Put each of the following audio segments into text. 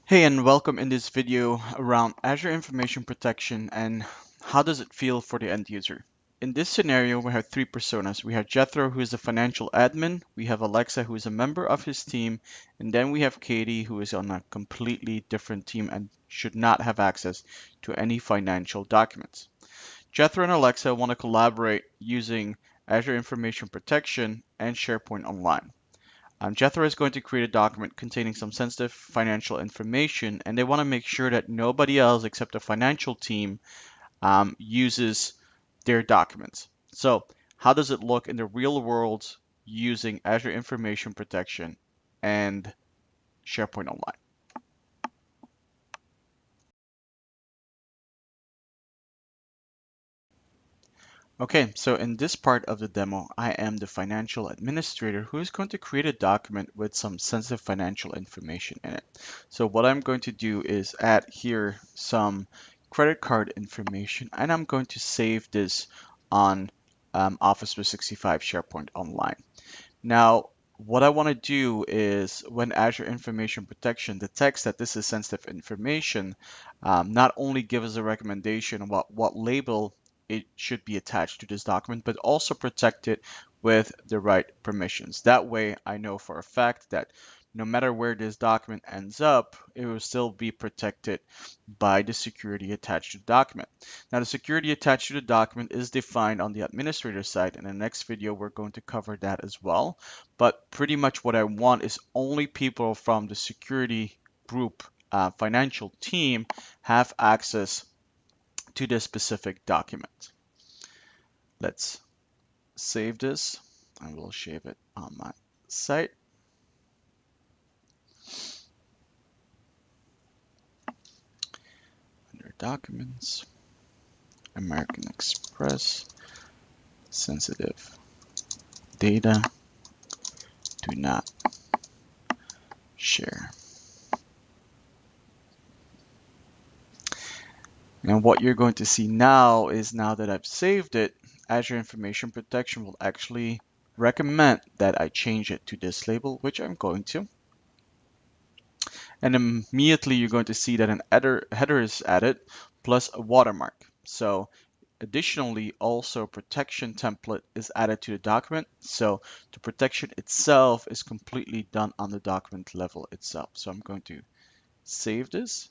Hey, and welcome in this video around Azure Information Protection and how does it feel for the end user. In this scenario, we have three personas. We have Jethro, who is a financial admin. We have Alexa, who is a member of his team. And then we have Katie, who is on a completely different team and should not have access to any financial documents. Jethro and Alexa want to collaborate using Azure Information Protection and SharePoint Online. Jethro is going to create a document containing some sensitive financial information, and they want to make sure that nobody else except the financial team uses their documents. So, how does it look in the real world using Azure Information Protection and SharePoint Online? Okay, so in this part of the demo, I am the financial administrator who is going to create a document with some sensitive financial information in it. So what I'm going to do is add here some credit card information, and I'm going to save this on Office 365 SharePoint Online. Now, what I want to do is when Azure Information Protection detects that this is sensitive information, not only give us a recommendation about what label it should be attached to this document, but also protect it with the right permissions. That way, I know for a fact that no matter where this document ends up, it will still be protected by the security attached to the document. Now, the security attached to the document is defined on the administrator side. In the next video, we're going to cover that as well. But pretty much what I want is only people from the security group financial team have access to this specific document. Let's save this and we'll save it on my site. Under Documents, American Express, Sensitive Data, do not share. And what you're going to see now is now that I've saved it, Azure Information Protection will actually recommend that I change it to this label, which I'm going to. And immediately you're going to see that an header is added plus a watermark. So additionally, also protection template is added to the document. So the protection itself is completely done on the document level itself. So I'm going to save this.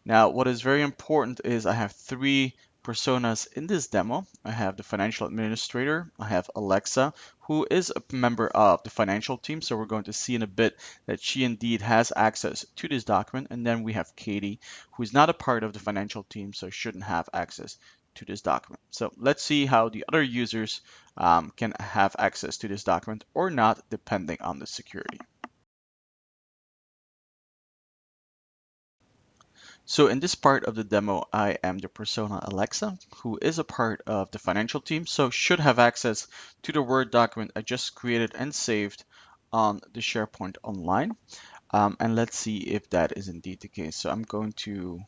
Now, what is very important is I have three personas in this demo. I have the financial administrator, I have Alexa, who is a member of the financial team. So we're going to see in a bit that she indeed has access to this document. And then we have Katie, who is not a part of the financial team, so shouldn't have access to this document. So let's see how the other users can have access to this document or not, depending on the security. So in this part of the demo, I am the persona Alexa, who is a part of the financial team, so should have access to the Word document I just created and saved on the SharePoint Online. And let's see if that is indeed the case. So I'm going to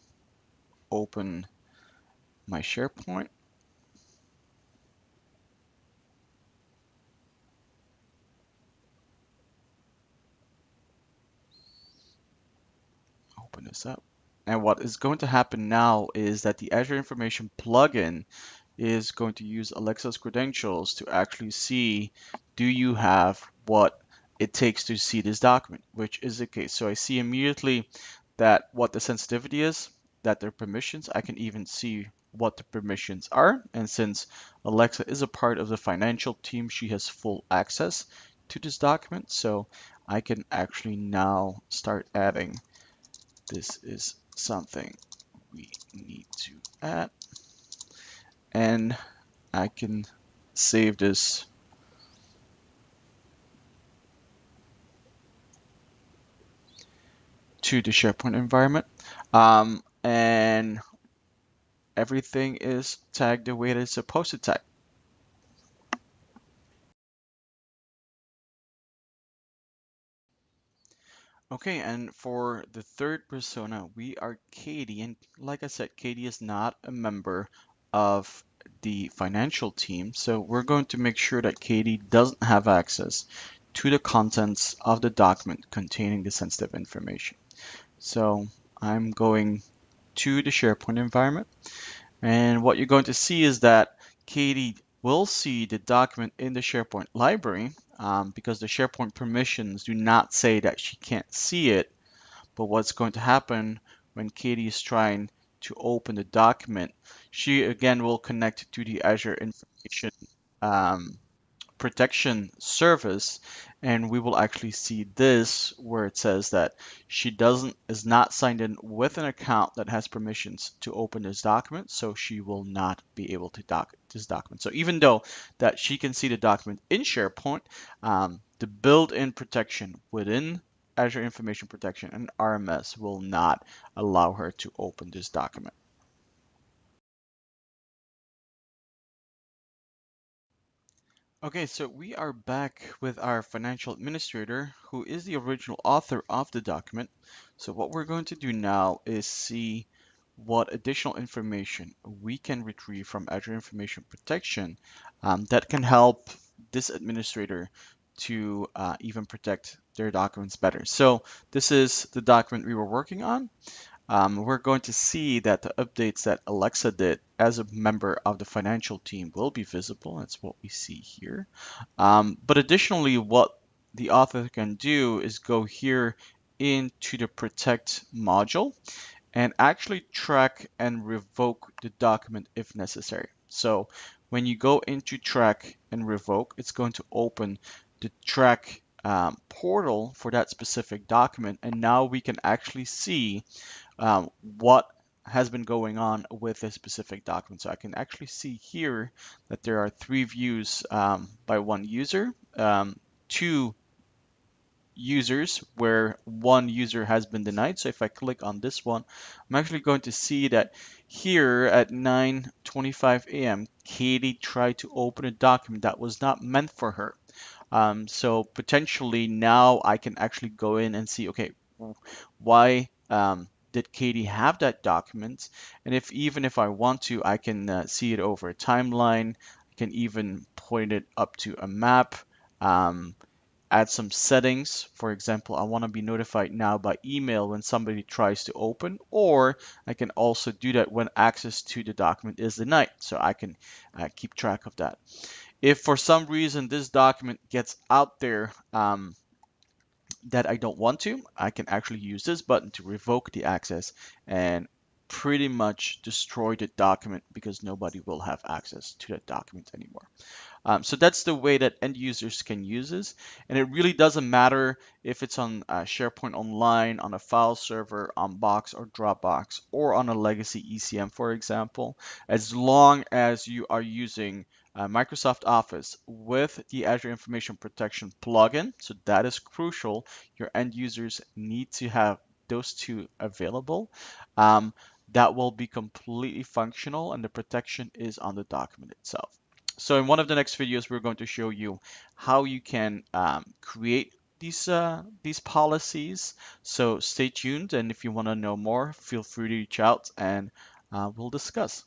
open my SharePoint. Open this up. And what is going to happen now is that the Azure Information plugin is going to use Alexa's credentials to actually see, do you have what it takes to see this document, which is the case. So I see immediately that what the sensitivity is, that their permissions, I can even see what the permissions are. And since Alexa is a part of the financial team, she has full access to this document. So I can actually now start adding, this is something we need to add. And I can save this to the SharePoint environment. And everything is tagged the way it is supposed to tag. Okay, and for the third persona, we are Katie. And like I said, Katie is not a member of the financial team. So we're going to make sure that Katie doesn't have access to the contents of the document containing the sensitive information. So I'm going to the SharePoint environment. And what you're going to see is that Katie will see the document in the SharePoint library because the SharePoint permissions do not say that she can't see it. But what's going to happen when Katie is trying to open the document, she again will connect to the Azure information um, protection service, and we will actually see this where it says that she doesn't is not signed in with an account that has permissions to open this document, so she will not be able to doc this document. So even though that she can see the document in SharePoint, the built-in protection within Azure Information Protection and RMS will not allow her to open this document. Okay, so we are back with our financial administrator, who is the original author of the document. So what we're going to do now is see what additional information we can retrieve from Azure Information Protection that can help this administrator to even protect their documents better. So this is the document we were working on. We're going to see that the updates that Alexa did as a member of the financial team will be visible. That's what we see here. But additionally, what the author can do is go here into the protect module and actually track and revoke the document if necessary. So when you go into track and revoke, it's going to open the track portal for that specific document. And now we can actually see what has been going on with a specific document. So I can actually see here that there are 3 views by 1 user, 2 users where 1 user has been denied. So if I click on this one, I'm actually going to see that here at 9:25 a.m., Katie tried to open a document that was not meant for her. So potentially now I can actually go in and see, okay, why did Katie have that document? And if even if I want to, I can see it over a timeline. I can even point it up to a map. Um, Add some settings. For example, I want to be notified now by email when somebody tries to open, or I can also do that when access to the document is denied. So I can keep track of that. If for some reason this document gets out there that I don't want to, I can actually use this button to revoke the access and pretty much destroy the document because nobody will have access to that document anymore. So that's the way that end users can use this. And it really doesn't matter if it's on SharePoint Online, on a file server, on Box or Dropbox, or on a legacy ECM, for example, as long as you are using Microsoft Office with the Azure Information Protection plugin. So that is crucial. Your end users need to have those two available. Um, that will be completely functional and the protection is on the document itself. So in one of the next videos, we're going to show you how you can create these policies. So stay tuned, and if you want to know more, feel free to reach out and we'll discuss.